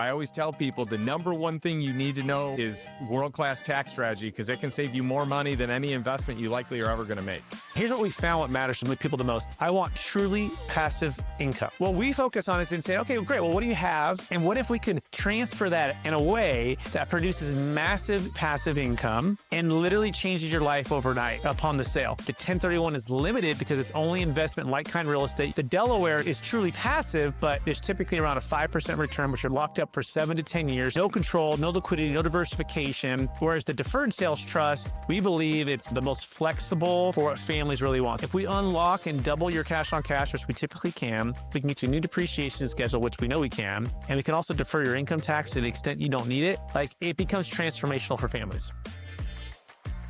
I always tell people the number one thing you need to know is world-class tax strategy, because it can save you more money than any investment you likely are ever going to make. Here's what we found what matters to people the most. I want truly passive income. What we focus on is in saying, okay, well, great. Well, what do you have? And what if we could transfer that in a way that produces massive passive income and literally changes your life overnight upon the sale? The 1031 is limited because it's only investment in like-kind real estate. The Delaware is truly passive, but there's typically around a 5% return, which are locked up for 7 to 10 years. No control, no liquidity, no diversification. Whereas the Deferred Sales Trust, we believe it's the most flexible for what families really want. If we unlock and double your cash on cash, which we typically can, we can get you a new depreciation schedule, which we know we can. And we can also defer your income tax to the extent you don't need it. Like, it becomes transformational for families.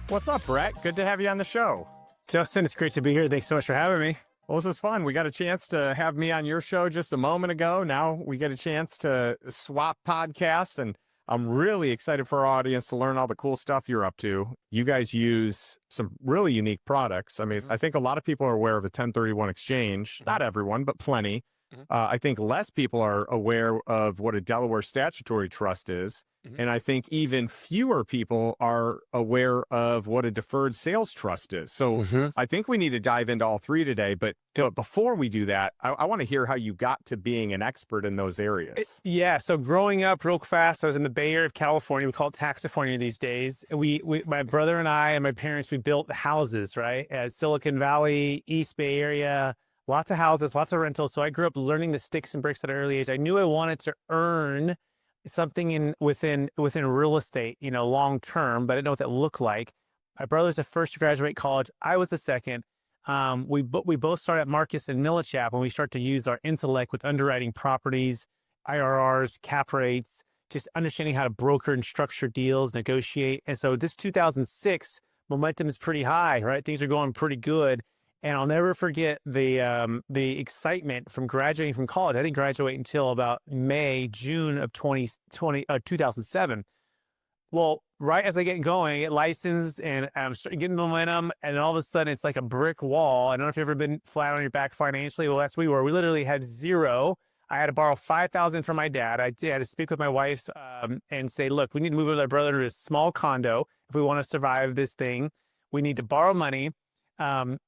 What's up, Brett? Good to have you on the show. Justin, it's great to be here. Thanks so much for having me. Well, this was fun. We got a chance to have me on your show just a moment ago. Now we get a chance to swap podcasts, and I'm really excited for our audience to learn all the cool stuff you're up to. You guys use some really unique products. I mean, I think a lot of people are aware of the 1031 exchange. Not everyone, but plenty. I think less people are aware of what a Delaware Statutory Trust is. And I think even fewer people are aware of what a Deferred Sales Trust is. So I think we need to dive into all three today. But before we do that, I want to hear how you got to being an expert in those areas. Yeah. So growing up real fast, I was in the Bay Area of California. We call it Taxifornia these days. My brother and I and my parents, we built houses, right? At Silicon Valley, East Bay Area, lots of houses, lots of rentals. So I grew up learning the sticks and bricks at an early age. I knew I wanted to earn something within real estate, long term, but I didn't know what that looked like. My brother's the first to graduate college. I was the second. We both started at Marcus and Millichap when we start to use our intellect with underwriting properties, IRRs, cap rates, just understanding how to broker and structure deals, negotiate. And so this 2006 momentum is pretty high, right? Things are going pretty good. And I'll never forget the excitement from graduating from college. I didn't graduate until about June of 2007. Well, right as I get going, I get licensed and I'm getting momentum, and all of a sudden it's like a brick wall. I don't know if you've ever been flat on your back financially. Well, that's what we were. We literally had zero. I had to borrow $5,000 from my dad. I had to speak with my wife and say, look, we need to move with our brother to a small condo if we want to survive this thing. We need to borrow money. But I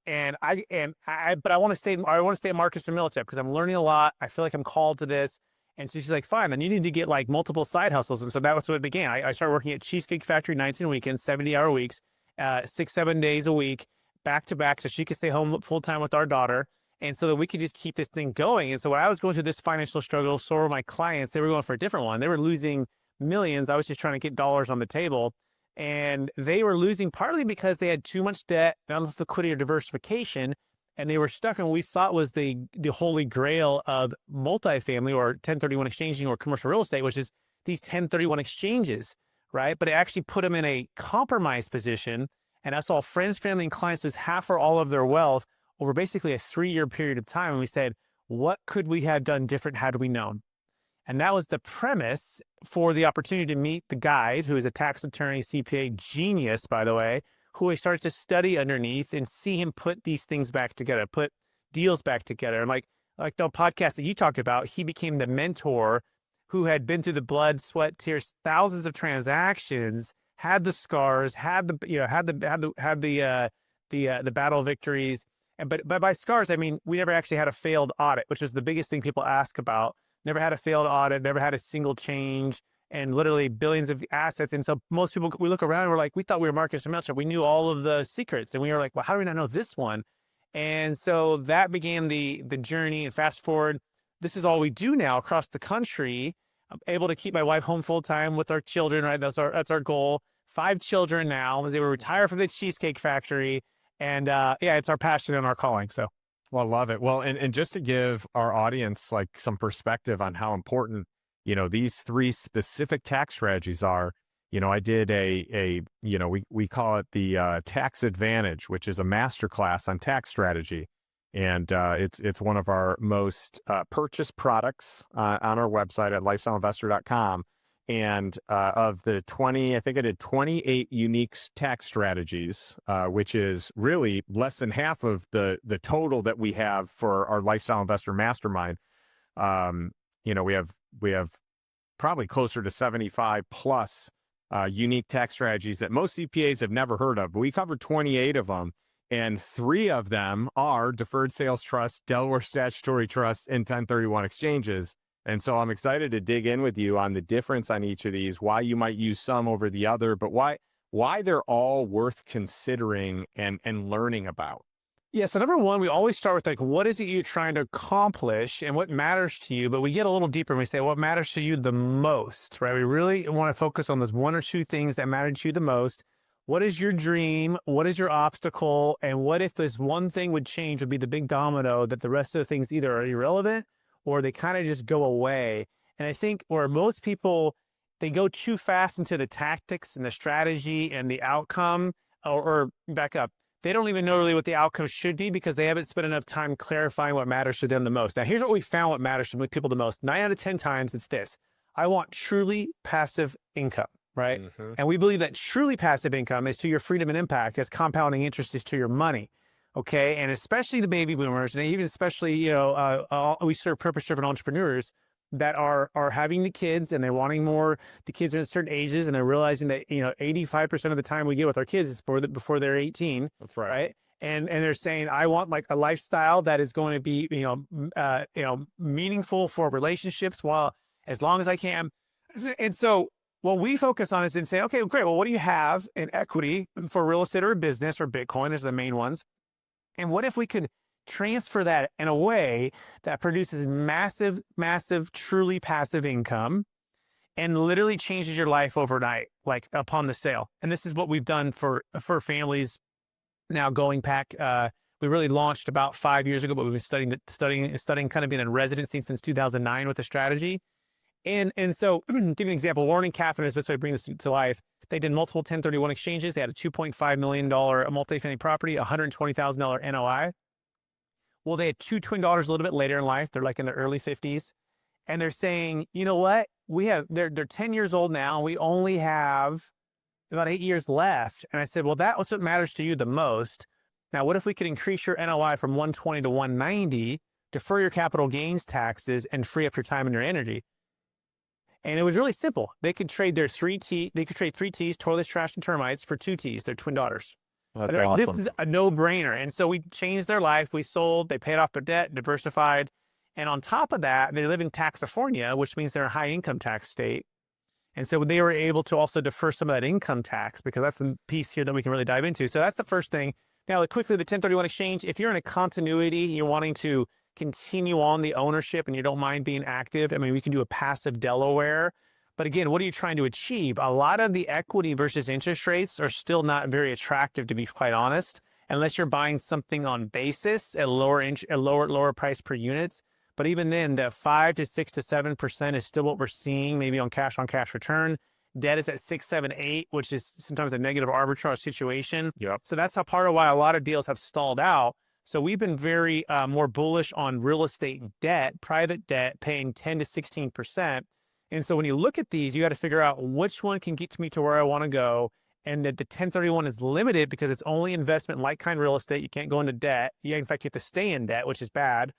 want to stay at Marcus and Millichap because I'm learning a lot. I feel like I'm called to this. And so she's like, fine, then you need to get like multiple side hustles. And so that was what it began. I started working at Cheesecake Factory nights and weekends, 70-hour weeks, 6-7 days a week, back to back. So she could stay home full time with our daughter. And so that we could just keep this thing going. And so when I was going through this financial struggle, so were my clients. They were going for a different one. They were losing millions. I was just trying to get dollars on the table. And they were losing partly because they had too much debt, not enough liquidity or diversification, and they were stuck in what we thought was the holy grail of multifamily or 1031 exchanging or commercial real estate, which is these 1031 exchanges, right? But it actually put them in a compromised position. And I saw friends, family, and clients lose half or all of their wealth over basically a 3-year period of time. And we said, what could we have done different had we known? And that was the premise for the opportunity to meet the guide, who is a tax attorney, CPA genius, by the way, who I started to study underneath and see him put these things back together, put deals back together. And like the podcast that you talked about, he became the mentor who had been through the blood, sweat, tears, thousands of transactions, had the scars, had the battle victories. But by scars, I mean, we never actually had a failed audit, which is the biggest thing people ask about. Never had a failed audit, never had a single change, and literally billions of assets. And so most people, we look around and we're like, we thought we were Marcus and Millichap. We knew all of the secrets. And we were like, well, how do we not know this one? And so that began the journey. And fast forward, this is all we do now across the country. I'm able to keep my wife home full time with our children, right? That's our goal. 5 children now. They were retired from the Cheesecake Factory. And it's our passion and our calling. So. Well, I love it. Well, and just to give our audience like some perspective on how important, these 3 specific tax strategies are, I did we call it the Tax Advantage, which is a masterclass on tax strategy. And it's one of our most purchased products on our website at lifestyleinvestor.com. And of the 20, I think I did 28 unique tax strategies, which is really less than half of the total that we have for our Lifestyle Investor Mastermind. We have probably closer to 75 plus unique tax strategies that most CPAs have never heard of. But we covered 28 of them, and 3 of them are Deferred Sales Trust, Delaware Statutory Trust, and 1031 exchanges. And so I'm excited to dig in with you on the difference on each of these, why you might use some over the other, but why they're all worth considering and learning about. Yeah. So number one, we always start with like, what is it you're trying to accomplish and what matters to you? But we get a little deeper and we say, what matters to you the most, right? We really want to focus on those 1 or 2 things that matter to you the most. What is your dream? What is your obstacle? And what if this one thing would change, would be the big domino that the rest of the things either are irrelevant or they kind of just go away. And I think where most people, they go too fast into the tactics and the strategy and the outcome, or back up. They don't even know really what the outcome should be because they haven't spent enough time clarifying what matters to them the most. Now, here's what we found what matters to people the most. 9 out of 10 times, it's this. I want truly passive income, right? And we believe that truly passive income is to your freedom and impact as compounding interest is to your money. Okay. And especially the baby boomers, and even especially, we serve purpose-driven entrepreneurs that are having the kids and they're wanting more. The kids are at certain ages and they're realizing that, 85% of the time we get with our kids is before they're 18. That's right. Right. And they're saying, I want like a lifestyle that is going to be, meaningful for relationships while as long as I can. And so what we focus on is in saying, okay, great. Well, what do you have in equity for real estate or business or Bitcoin is the main ones? And what if we could transfer that in a way that produces massive, massive, truly passive income and literally changes your life overnight, like upon the sale? And this is what we've done for families now going back. We really launched about 5 years ago, but we've been studying, kind of been in residency since 2009 with the strategy. And so give you an example. Warren and Catherine is the best way to bring this to life. They did multiple 1031 exchanges. They had a $2.5 million multifamily property, $120,000 NOI. Well, they had 2 twin daughters a little bit later in life. They're like in their early 50s. And they're saying, you know what? They're 10 years old now. We only have about 8 years left. And I said, well, that's what matters to you the most. Now, what if we could increase your NOI from 120 to 190, defer your capital gains taxes, and free up your time and your energy? And it was really simple. They could trade their 3 T's, toilets, trash, and termites, for 2 T's, their twin daughters. That's awesome. This is a no-brainer. And so we changed their life. We sold, they paid off their debt, diversified. And on top of that, they live in Taxafornia, which means they're a high income tax state. And so they were able to also defer some of that income tax, because that's the piece here that we can really dive into. So that's the first thing. Now, quickly, the 1031 exchange, if you're in a continuity, you're wanting to continue on the ownership and you don't mind being active, I mean, we can do a passive Delaware. But again, what are you trying to achieve? A lot of the equity versus interest rates are still not very attractive, to be quite honest, unless you're buying something on basis at lower price per units. But even then, the 5 to 6 to 7% is still what we're seeing, maybe on cash return. Debt is at 6, 7, 8, which is sometimes a negative arbitrage situation. Yep. So that's a part of why a lot of deals have stalled out. So we've been very more bullish on real estate debt, private debt, paying 10 to 16%. And so when you look at these, you got to figure out which one can get me to where I want to go, and that the 1031 is limited because it's only investment in like-kind real estate. You can't go into debt. In fact, you have to stay in debt, which is bad.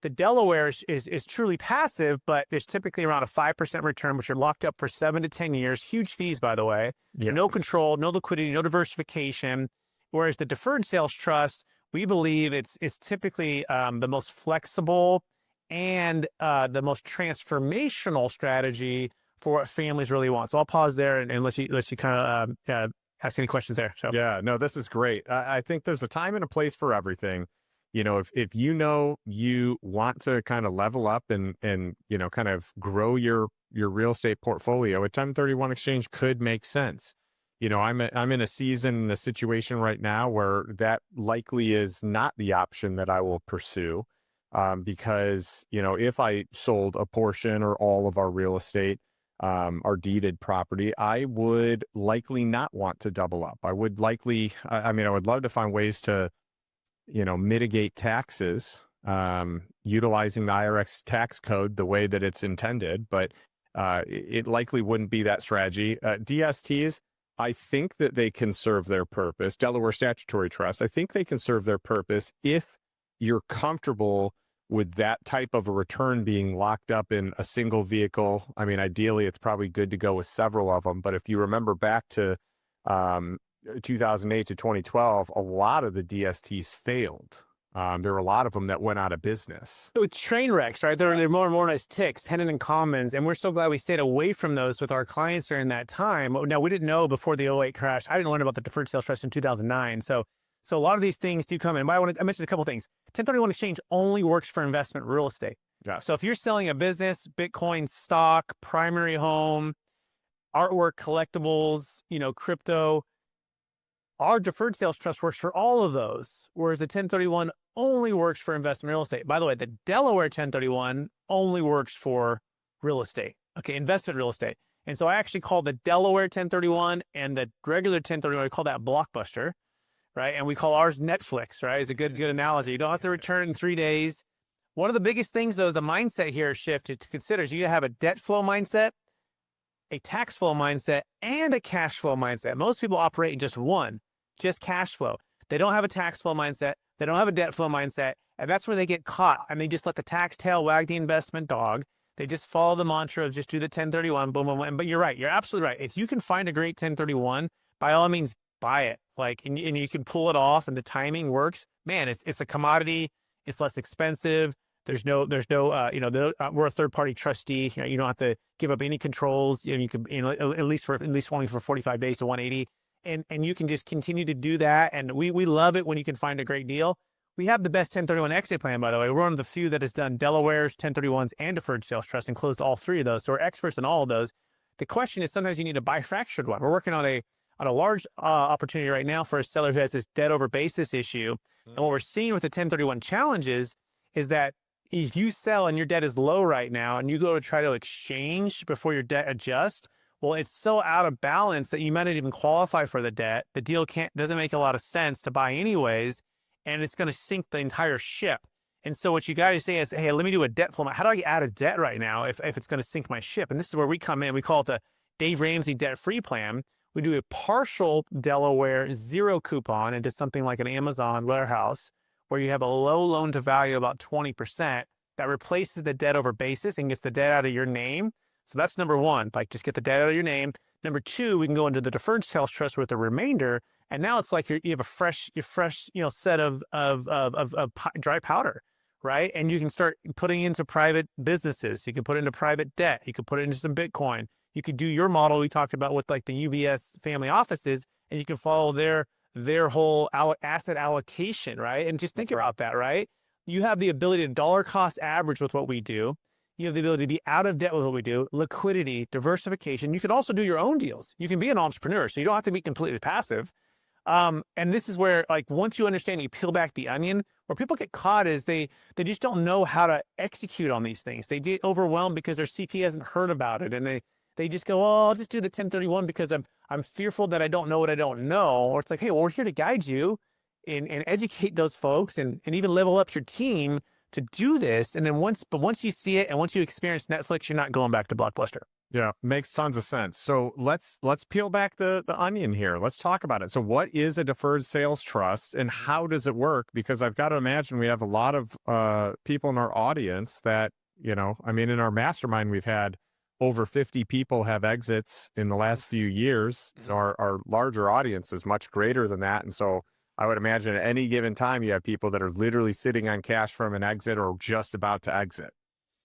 The Delaware is truly passive, but there's typically around a 5% return, which are locked up for 7 to 10 years. Huge fees, by the way. Yep. No control, no liquidity, no diversification. Whereas the Deferred Sales Trust, we believe it's typically the most flexible and the most transformational strategy for what families really want. So I'll pause there and let you kind of ask any questions there. So Yeah, no, this is great. I think there's a time and a place for everything. If you want to kind of level up and kind of grow your real estate portfolio, a 1031 exchange could make sense. I'm in a situation right now where that likely is not the option that I will pursue, because if I sold a portion or all of our real estate, our deeded property, I would likely not want to double up. I would likely, I would love to find ways to mitigate taxes, utilizing the IRS tax code the way that it's intended, but it likely wouldn't be that strategy. DSTs, I think that they can serve their purpose. Delaware Statutory Trust, I think they can serve their purpose if you're comfortable with that type of a return being locked up in a single vehicle, I mean, ideally, it's probably good to go with several of them. But if you remember back to 2008 to 2012, a lot of the DSTs failed. There were a lot of them that went out of business. With train wrecks, right? They're more and more nice ticks, tenant and commons. And we're so glad we stayed away from those with our clients during that time. Now, we didn't know before the '08 crash. I didn't learn about the Deferred Sales Trust in 2009. So a lot of these things do come in. But I mentioned a couple things. 1031 exchange only works for investment real estate. Yes. So if you're selling a business, Bitcoin, stock, primary home, artwork, collectibles, crypto, our deferred sales trust works for all of those, whereas the 1031 only works for investment real estate. By the way, the Delaware 1031 only works for real estate, okay, investment real estate. And so I actually call the Delaware 1031 and the regular 1031, we call that Blockbuster, right? And we call ours Netflix, right? It's a good analogy. You don't have to return in 3 days. One of the biggest things, though, the mindset here shift to consider is you have a debt flow mindset, a tax flow mindset, and a cash flow mindset. Most people operate in just one. Just cash flow. They don't have a tax flow mindset. They don't have a debt flow mindset. And that's where they get caught. And they just let the tax tail wag the investment dog. They just follow the mantra of just do the 1031, boom, boom, boom. But you're right. You're absolutely right. If you can find a great 1031, by all means, buy it. And you can pull it off and the timing works. Man, it's a commodity. It's less expensive. We're a third-party trustee. You don't have to give up any controls. You can, at least only for 45 days to 180. And you can just continue to do that. And we love it when you can find a great deal. We have the best 1031 exit plan, by the way. We're one of the few that has done Delaware's 1031s and Deferred Sales Trust and closed all three of those. So we're experts in all of those. The question is sometimes you need a bifractured one. We're working on a large opportunity right now for a seller who has this debt over basis issue. And what we're seeing with the 1031 challenges is that if you sell and your debt is low right now and you go to try to exchange before your debt adjusts, well, it's so out of balance that you might not even qualify for the debt. The deal doesn't make a lot of sense to buy anyways, and it's going to sink the entire ship. And so what you got to say is, hey, let me do a debt flow. How do I get out of debt right now if it's going to sink my ship? And this is where we come in. We call it the Dave Ramsey debt-free plan. We do a partial Delaware zero coupon into something like an Amazon warehouse where you have a low loan to value, about 20%, that replaces the debt over basis and gets the debt out of your name. So that's number one, just get the debt out of your name. Number two, we can go into the deferred sales trust with the remainder. And now it's like you have a fresh set of dry powder, right? And you can start putting into private businesses. You can put into private debt. You can put it into some Bitcoin. You could do your model we talked about with like the UBS family offices, and you can follow their whole asset allocation, right? And just think about that, right? You have the ability to dollar cost average with what we do. You have the ability to be out of debt with what we do, liquidity, diversification. You can also do your own deals. You can be an entrepreneur, so you don't have to be completely passive. And this is where, once you understand, you peel back the onion, where people get caught is they just don't know how to execute on these things. They get overwhelmed because their CPA hasn't heard about it, and they just go, oh, I'll just do the 1031 because I'm fearful that I don't know what I don't know. Or it's like, hey, well, we're here to guide you and educate those folks and even level up your team to do this. And then once you see it and once you experience Netflix, you're not going back to Blockbuster. Yeah, makes tons of sense. So let's peel back the onion here. Let's talk about it. So what is a deferred sales trust and how does it work? Because I've got to imagine we have a lot of people in our audience that, in our mastermind, we've had over 50 people have exits in the last few years. So our larger audience is much greater than that. And so I would imagine at any given time, you have people that are literally sitting on cash from an exit or just about to exit.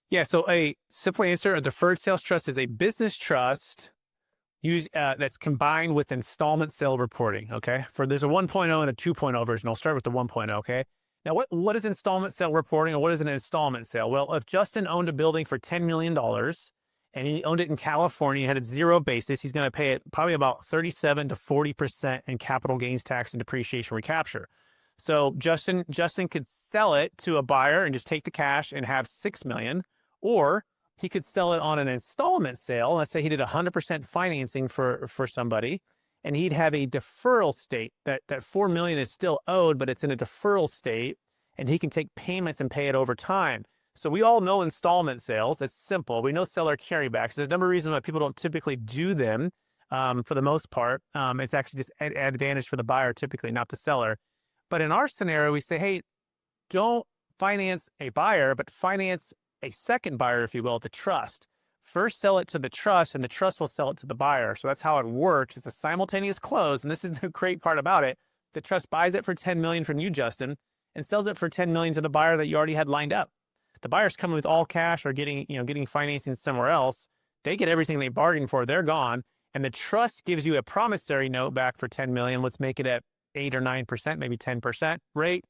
Yeah, so a simple answer, a deferred sales trust is a business trust that's combined with installment sale reporting, okay? There's a 1.0 and a 2.0 version. I'll start with the 1.0, okay? Now, what is installment sale reporting or what is an installment sale? Well, if Justin owned a building for $10 million and he owned it in California, he had a zero basis, he's going to pay it probably about 37 to 40% in capital gains tax and depreciation recapture. So Justin could sell it to a buyer and just take the cash and have $6 million, or he could sell it on an installment sale. Let's say he did 100% financing for somebody, and he'd have a deferral state that $4 million is still owed, but it's in a deferral state, and he can take payments and pay it over time. So we all know installment sales. It's simple. We know seller carrybacks. There's a number of reasons why people don't typically do them. For the most part, it's actually just an advantage for the buyer, typically, not the seller. But in our scenario, we say, hey, don't finance a buyer, but finance a second buyer, if you will, the trust. First sell it to the trust, and the trust will sell it to the buyer. So that's how it works. It's a simultaneous close, and this is the great part about it. The trust buys it for $10 million from you, Justin, and sells it for $10 million to the buyer that you already had lined up. The buyer's coming with all cash or getting financing somewhere else. They get everything they bargained for. They're gone, and the trust gives you a promissory note back for $10 million. Let's make it at 8 or 9%, maybe 10% rate,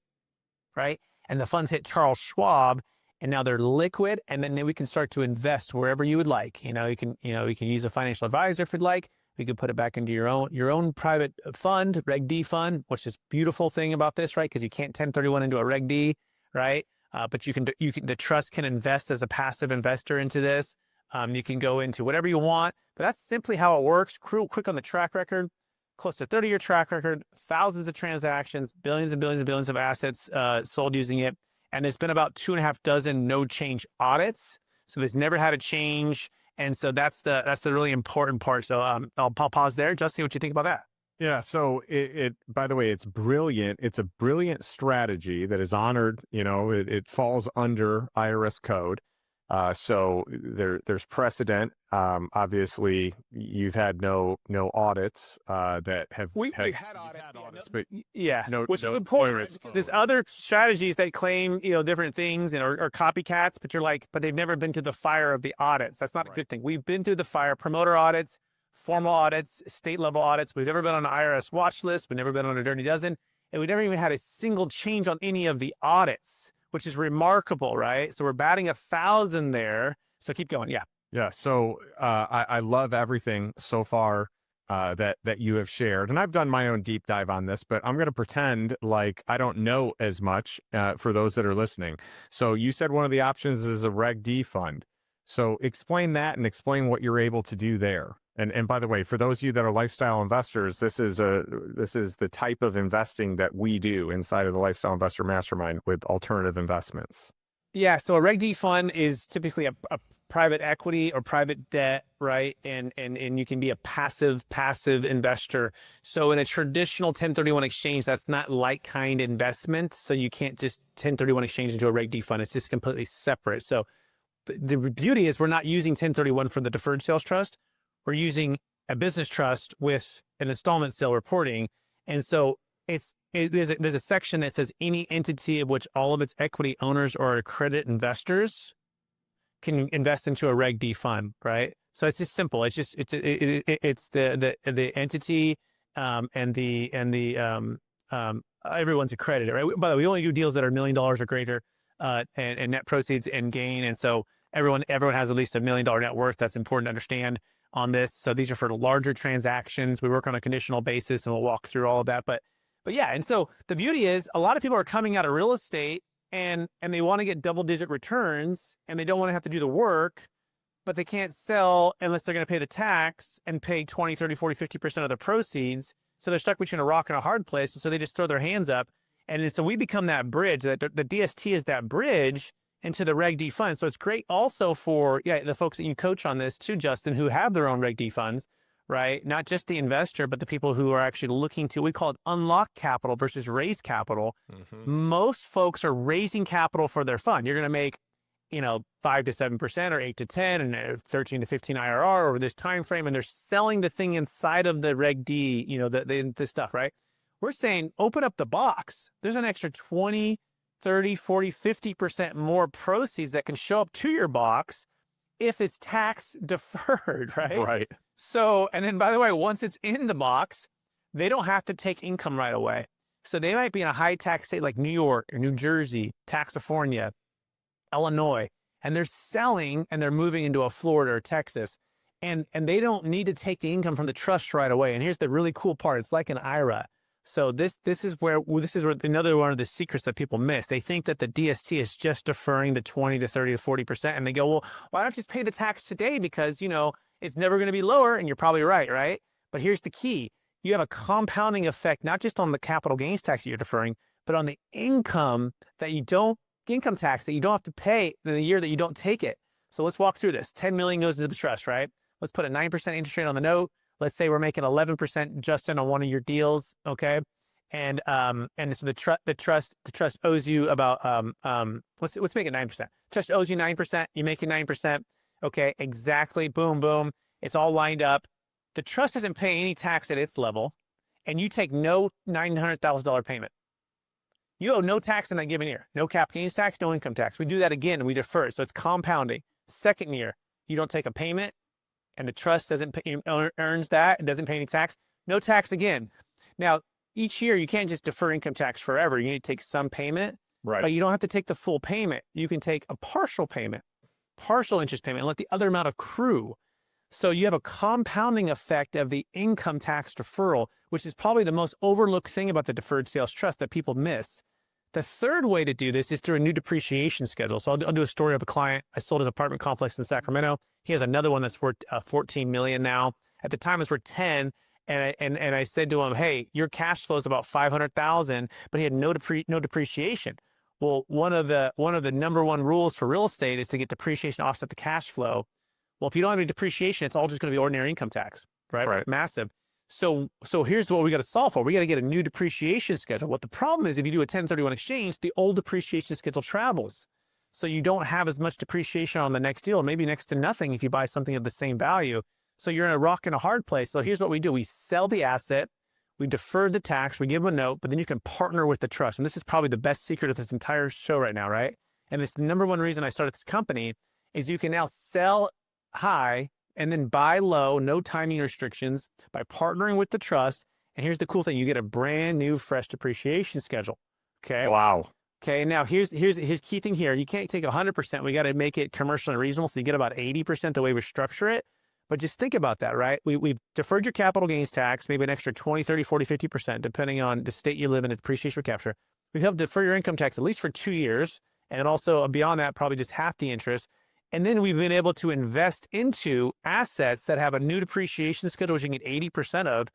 right? And the funds hit Charles Schwab, and now they're liquid, and then we can start to invest wherever you would like. You can use a financial advisor if you'd like. We could put it back into your own private fund, Reg D fund, which is beautiful thing about this, right? Because you can't 1031 into a Reg D, right? But the trust can invest as a passive investor into this. You can go into whatever you want, but that's simply how it works. Real quick on the track record, close to 30-year track record, thousands of transactions, billions and billions and billions of assets sold using it. And there's been about 2.5 dozen no change audits. So there's never had a change. And so that's the really important part. So I'll pause there. Justin, what you think about that? Yeah. So by the way, it's brilliant. It's a brilliant strategy that is honored. It falls under IRS code. So there's precedent. Obviously, you've had no audits that have we had audits, but which is important. There's other strategies that claim different things and are copycats, but they've never been to the fire of the audits. That's not a good thing. We've been through the fire, promoter audits, formal audits, state level audits. We've never been on an IRS watch list. We've never been on a dirty dozen, and we've never even had a single change on any of the audits, which is remarkable, right? So we're batting 1,000 there. So keep going. Yeah. Yeah. So I love everything so far that you have shared. And I've done my own deep dive on this, but I'm going to pretend like I don't know as much for those that are listening. So you said one of the options is a Reg D fund. So explain that and explain what you're able to do there. And by the way, for those of you that are lifestyle investors, this is the type of investing that we do inside of the Lifestyle Investor Mastermind with alternative investments. Yeah. So a Reg D fund is typically a private equity or private debt, right? And you can be a passive investor. So in a traditional 1031 exchange, that's not like-kind investment. So you can't just 1031 exchange into a Reg D fund. It's just completely separate. So the beauty is we're not using 1031 for the Deferred Sales Trust. We're using a business trust with an installment sale reporting. And so there's a section that says any entity of which all of its equity owners or accredited investors can invest into a Reg D fund, right? So it's just simple. It's the entity and everyone's accredited, right? By the way, we only do deals that are $1 million or greater and net proceeds and gain. And so everyone has at least $1 million net worth. That's important to understand on this. So these are for the larger transactions. We work on a conditional basis, and we'll walk through all of that. But yeah, and so the beauty is a lot of people are coming out of real estate and they want to get double-digit returns, and they don't want to have to do the work, but they can't sell unless they're going to pay the tax and pay 20, 30, 40, 50% of the proceeds. So they're stuck between a rock and a hard place. And so they just throw their hands up. And so we become that bridge. The DST is that bridge into the Reg D fund. So it's great also for the folks that you coach on this too, Justin, who have their own Reg D funds, right? Not just the investor, but the people who are actually looking to, we call it unlock capital versus raise capital. Mm-hmm. Most folks are raising capital for their fund. You're going to make 5 to 7% or 8 to 10 and 13 to 15 IRR over this time frame, and they're selling the thing inside of the Reg D, the stuff, right? We're saying open up the box. There's an extra 20, 30, 40, 50% more proceeds that can show up to your box if it's tax deferred, right? Right. So, and then by the way, once it's in the box, they don't have to take income right away. So they might be in a high tax state like New York or New Jersey, California, Illinois, and they're selling and they're moving into a Florida or Texas, and they don't need to take the income from the trust right away. And here's the really cool part. It's like an IRA. So this is where another one of the secrets that people miss. They think that the DST is just deferring the 20 to 30 to 40%. And they go, well, why don't you just pay the tax today? Because, it's never going to be lower. And you're probably right? But here's the key. You have a compounding effect, not just on the capital gains tax that you're deferring, but on the income tax that you don't have to pay in the year that you don't take it. So let's walk through this. 10 million goes into the trust, right? Let's put a 9% interest rate on the note. Let's say we're making 11%, Justin, on one of your deals, okay? So the trust owes you about let's make it 9%. Trust owes you 9%. You make it 9%. Okay, exactly. Boom, boom. It's all lined up. The trust doesn't pay any tax at its level, and you take no $900,000 payment. You owe no tax in that given year. No capital gains tax, no income tax. We do that again, and we defer it. So it's compounding. Second year, you don't take a payment, and the trust doesn't pay, earns that. It doesn't pay any tax. No tax again. Now, each year, you can't just defer income tax forever. You need to take some payment, Right. but you don't have to take the full payment. You can take a partial payment, partial interest payment, and let the other amount accrue. So you have a compounding effect of the income tax deferral, which is probably the most overlooked thing about the deferred sales trust that people miss. The third way to do this is through a new depreciation schedule. So I'll do a story of a client. I sold his apartment complex in Sacramento. He has another one that's worth $14 million now. At the time, it's worth 10. And I said to him, hey, your cash flow is about $500,000, but he had no depreciation. Well, one of the number one rules for real estate is to get depreciation to offset the cash flow. Well, if you don't have any depreciation, it's all just going to be ordinary income tax, right? Right. It's massive. So here's what we got to solve for. We got to get a new depreciation schedule. What the problem is, if you do a 1031 exchange, the old depreciation schedule travels. So you don't have as much depreciation on the next deal, maybe next to nothing if you buy something of the same value. So you're in a rock and a hard place. So here's what we do. We sell the asset, we defer the tax, we give them a note, but then you can partner with the trust. And this is probably the best secret of this entire show right now, right? And it's the number one reason I started this company is you can now sell high and then buy low, no timing restrictions by partnering with the trust. And here's the cool thing. You get a brand new fresh depreciation schedule. Okay. Wow. Okay. Now here's key thing here. You can't take 100%. We got to make it commercial and reasonable. So you get about 80% the way we structure it. But just think about that, right? We've deferred your capital gains tax, maybe an extra 20, 30, 40, 50%, depending on the state you live in and depreciation recapture. We've helped defer your income tax at least for 2 years. And also beyond that, probably just half the interest. And then we've been able to invest into assets that have a new depreciation schedule, which you can get 80% of.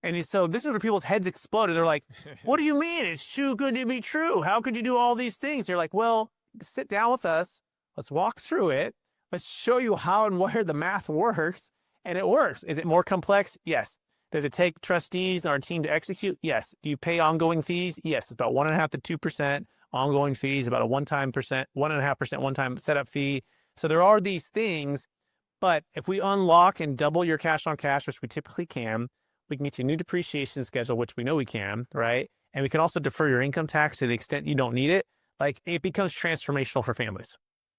And so this is where people's heads exploded. They're like, what do you mean? It's too good to be true. How could you do all these things? You're like, well, sit down with us. Let's walk through it. Let's show you how and where the math works. And it works. Is it more complex? Yes. Does it take trustees and our team to execute? Yes. Do you pay ongoing fees? Yes. It's about 1.5% to 2% ongoing fees, about a 1.5% one-time setup fee. So there are these things, but if we unlock and double your cash on cash, which we typically can, we can get you a new depreciation schedule, which we know we can, right? And we can also defer your income tax to the extent you don't need it. Like it becomes transformational for families.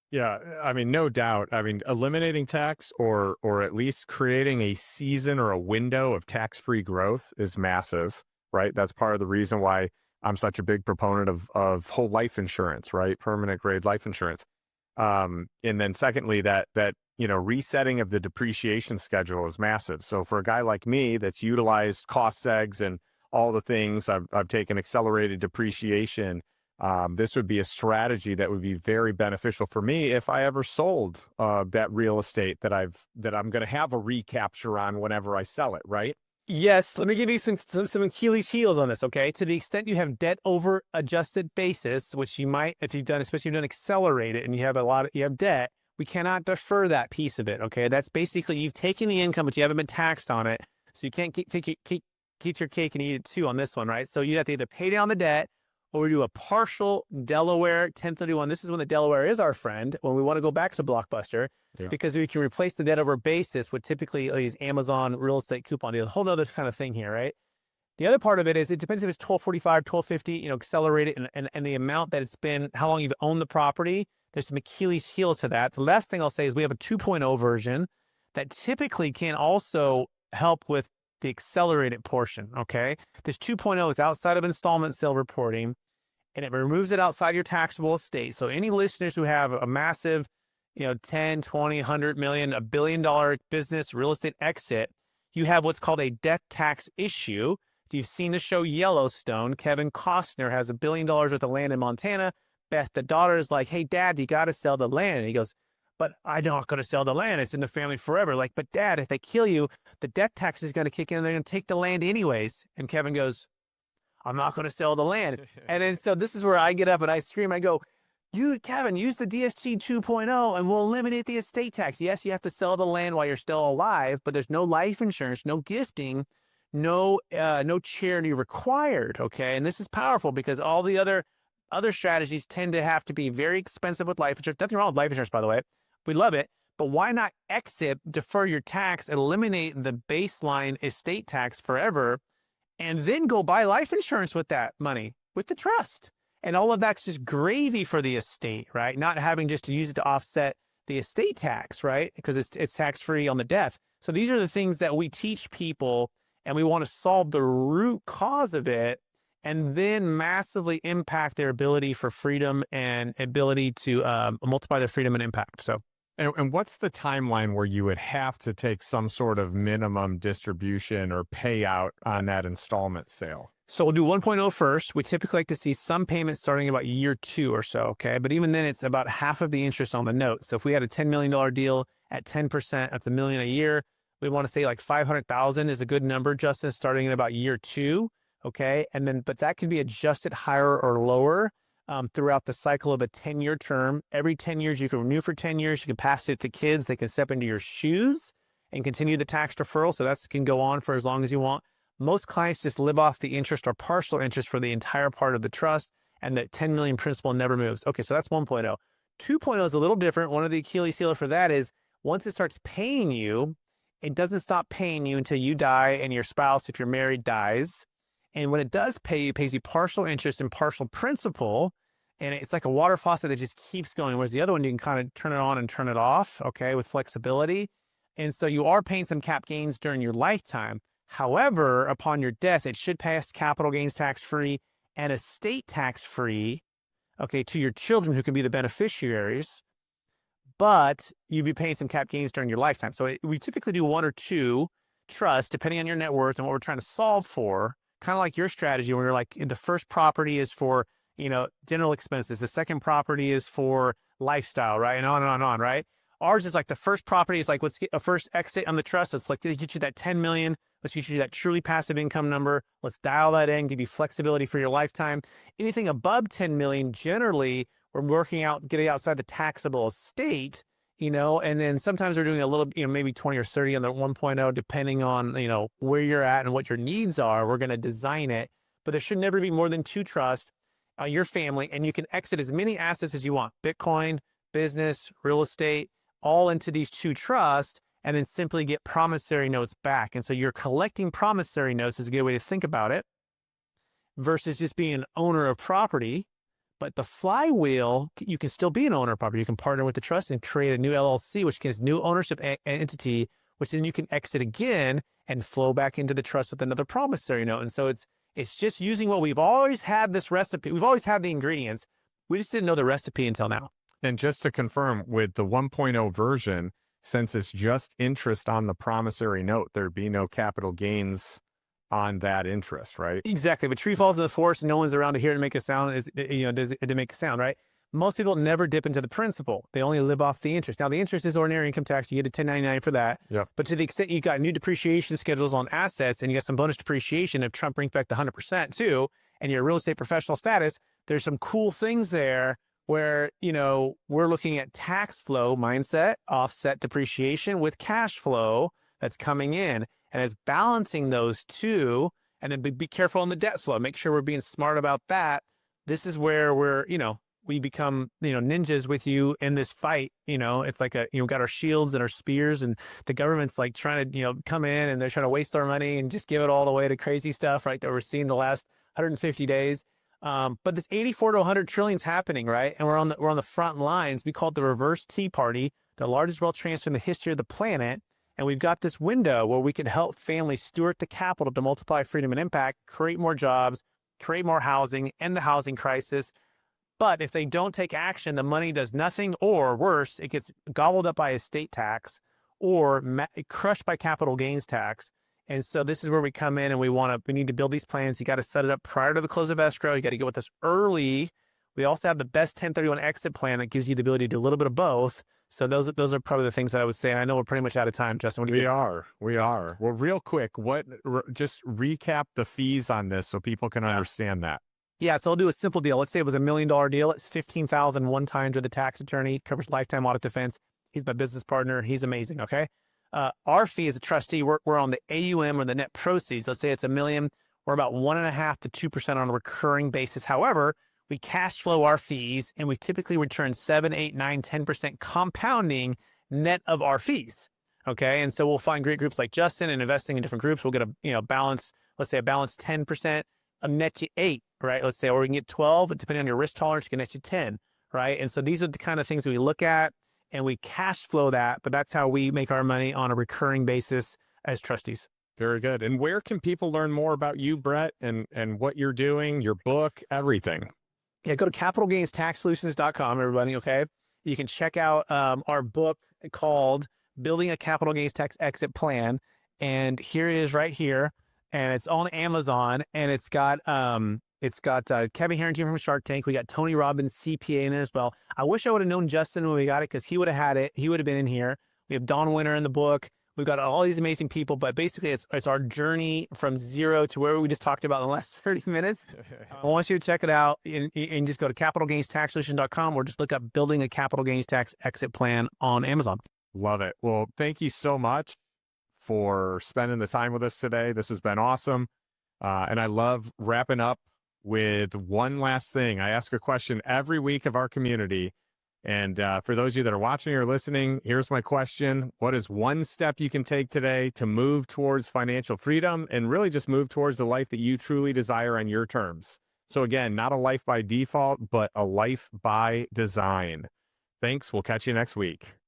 Yeah, I mean, no doubt. I mean, eliminating tax or at least creating a season or a window of tax-free growth is massive, right? That's part of the reason why I'm such a big proponent of whole life insurance, right? Permanent grade life insurance. And then secondly, that resetting of the depreciation schedule is massive. So for a guy like me that's utilized cost segs and all the things, I've taken accelerated depreciation. This would be a strategy that would be very beneficial for me if I ever sold that real estate that I'm going to have a recapture on whenever I sell it, right? Yes, let me give you some Achilles heels on this, okay? To the extent you have debt over adjusted basis, which you might, if you've done, especially if you've done accelerated and you have debt, we cannot defer that piece of it, okay? That's basically you've taken the income, but you haven't been taxed on it. So you can't keep your cake and eat it too on this one, right? So you have to either pay down the debt or we do a partial Delaware 1031. This is when the Delaware is our friend, when we want to go back to Blockbuster, because we can replace the debt over basis with typically these Amazon real estate coupon deals, a whole other kind of thing here, right? The other part of it is it depends if it's 1245, 1250, accelerated and the amount that it's been, how long you've owned the property. There's some Achilles heels to that. The last thing I'll say is we have a 2.0 version that typically can also help with the accelerated portion, okay? This 2.0 is outside of installment sale reporting, and it removes it outside your taxable estate. So any listeners who have a massive, 10, 20, 100 million, $1 billion business real estate exit, you have what's called a death tax issue. If you've seen the show Yellowstone, Kevin Costner has $1 billion worth of land in Montana. Beth, the daughter, is like, hey, Dad, you got to sell the land. And he goes, but I'm not going to sell the land. It's in the family forever. Like, but Dad, if they kill you, the death tax is going to kick in and they're going to take the land anyways. And Kevin goes, I'm not going to sell the land. And then so this is where I get up and I scream. I go, Kevin, use the DST 2.0 and we'll eliminate the estate tax. Yes, you have to sell the land while you're still alive, but there's no life insurance, no gifting, no charity required. Okay. And this is powerful because all the other strategies tend to have to be very expensive with life insurance. Nothing wrong with life insurance, by the way. We love it. But why not exit, defer your tax, eliminate the baseline estate tax forever, and then go buy life insurance with that money, with the trust? And all of that's just gravy for the estate, right? Not having just to use it to offset the estate tax, right? Because it's tax-free on the death. So these are the things that we teach people, and we want to solve the root cause of it, and then massively impact their ability for freedom and ability to multiply their freedom and impact. So. And what's the timeline where you would have to take some sort of minimum distribution or payout on that installment sale? So we'll do 1.0 first. We typically like to see some payments starting about year 2 or so, okay? But even then, it's about half of the interest on the note. So if we had a $10 million deal at 10%, that's $1 million a year. We want to say like 500,000 is a good number, Justin, starting in about year 2, okay? And then, but that can be adjusted higher or lower throughout the cycle of a 10-year term. Every 10 years, you can renew for 10 years. You can pass it to kids. They can step into your shoes and continue the tax deferral. So that can go on for as long as you want. Most clients just live off the interest or partial interest for the entire part of the trust, and that 10 million principal never moves. Okay, so that's 1.0. 2.0 is a little different. One of the Achilles heel for that is once it starts paying you, it doesn't stop paying you until you die and your spouse, if you're married, dies. And when it does pay you, it pays you partial interest and partial principal. And it's like a water faucet that just keeps going. Whereas the other one, you can kind of turn it on and turn it off, okay, with flexibility. And so you are paying some cap gains during your lifetime. However, upon your death, it should pass capital gains tax-free and estate tax-free, okay, to your children who can be the beneficiaries. But you'd be paying some cap gains during your lifetime. So we typically do 1 or 2 trusts, depending on your net worth and what we're trying to solve for. Kind of like your strategy, where you're like, the first property is for, general expenses. The second property is for lifestyle, right? And on and on and on, right? Ours is like the first property is like, let's get a first exit on the trust. Let's like get you that 10 million. Let's get you that truly passive income number. Let's dial that in, give you flexibility for your lifetime. Anything above 10 million, generally, we're working out, getting outside the taxable estate, and then sometimes we're doing a little, maybe 20 or 30 on the 1.0, depending on, where you're at and what your needs are. We're going to design it, but there should never be more than 2 trusts, your family, and you can exit as many assets as you want, Bitcoin, business, real estate, all into these 2 trusts, and then simply get promissory notes back. And so you're collecting promissory notes is a good way to think about it versus just being an owner of property. But the flywheel, you can still be an owner of property. You can partner with the trust and create a new LLC, which gives new ownership entity, which then you can exit again and flow back into the trust with another promissory note. And so it's just using what we've always had, this recipe. We've always had the ingredients. We just didn't know the recipe until now. And just to confirm, with the 1.0 version, since it's just interest on the promissory note, there'd be no capital gains on that interest, right? Exactly. But tree falls in the forest and no one's around to hear it make a sound, does it make a sound, right? Most people never dip into the principal. They only live off the interest. Now, the interest is ordinary income tax. You get a 1099 for that. Yeah. But to the extent you got new depreciation schedules on assets and you got some bonus depreciation, if Trump brings back the 100% too, and your real estate professional status, there's some cool things there where, we're looking at tax flow mindset, offset depreciation with cash flow that's coming in. And it's balancing those 2, and then be careful on the debt flow. Make sure we're being smart about that. This is where we're, we become, ninjas with you in this fight. It's like got our shields and our spears, and the government's like trying to, come in and they're trying to waste our money and just give it all away to crazy stuff, right? That we're seeing the last 150 days. But this 84 to 100 trillion is happening, right? And we're on the front lines. We call it the reverse Tea Party, the largest wealth transfer in the history of the planet. And we've got this window where we can help families steward the capital to multiply freedom and impact, create more jobs, create more housing, end the housing crisis. But if they don't take action, the money does nothing, or worse, it gets gobbled up by estate tax or crushed by capital gains tax. And so this is where we come in and we need to build these plans. You got to set it up prior to the close of escrow. You got to get with us early. We also have the best 1031 exit plan that gives you the ability to do a little bit of both. So those are probably the things that I would say. And I know we're pretty much out of time, Justin. What do you think? We are. Well, real quick, just recap the fees on this so people can understand that. Yeah, so I'll do a simple deal. Let's say it was $1 million deal. It's $15,000 one time to the tax attorney, covers lifetime audit defense. He's my business partner. He's amazing, okay? Our fee as a trustee, we're on the AUM or the net proceeds. Let's say it's $1 million. We're about 1.5% to 2% on a recurring basis. However, we cash flow our fees and we typically return 7, 8, 9, 10% compounding net of our fees. Okay. And so we'll find great groups like Justin and investing in different groups. We'll get a balance, let's say a balance 10%, a net you 8, right? Let's say, or we can get 12, but depending on your risk tolerance, you can net you 10, right? And so these are the kind of things that we look at and we cash flow that, but that's how we make our money on a recurring basis as trustees. Very good. And where can people learn more about you, Brett, and what you're doing, your book, everything? Yeah, go to capitalgainstaxsolutions.com, everybody, okay? You can check out our book called Building a Capital Gains Tax Exit Plan. And here it is right here. And it's on Amazon. And it's got Kevin Harrington from Shark Tank. We got Tony Robbins, CPA in there as well. I wish I would have known Justin when we got it because he would have had it. He would have been in here. We have Don Winter in the book. We've got all these amazing people, but basically it's our journey from zero to where we just talked about in the last 30 minutes. I want you to check it out and just go to capitalgainstaxsolutions.com or just look up Building a Capital Gains Tax Exit Plan on Amazon. Love it. Well, thank you so much for spending the time with us today. This has been awesome. And I love wrapping up with one last thing. I ask a question every week of our community. And for those of you that are watching or listening, here's my question. What is one step you can take today to move towards financial freedom and really just move towards the life that you truly desire on your terms? So again, not a life by default, but a life by design. Thanks. We'll catch you next week.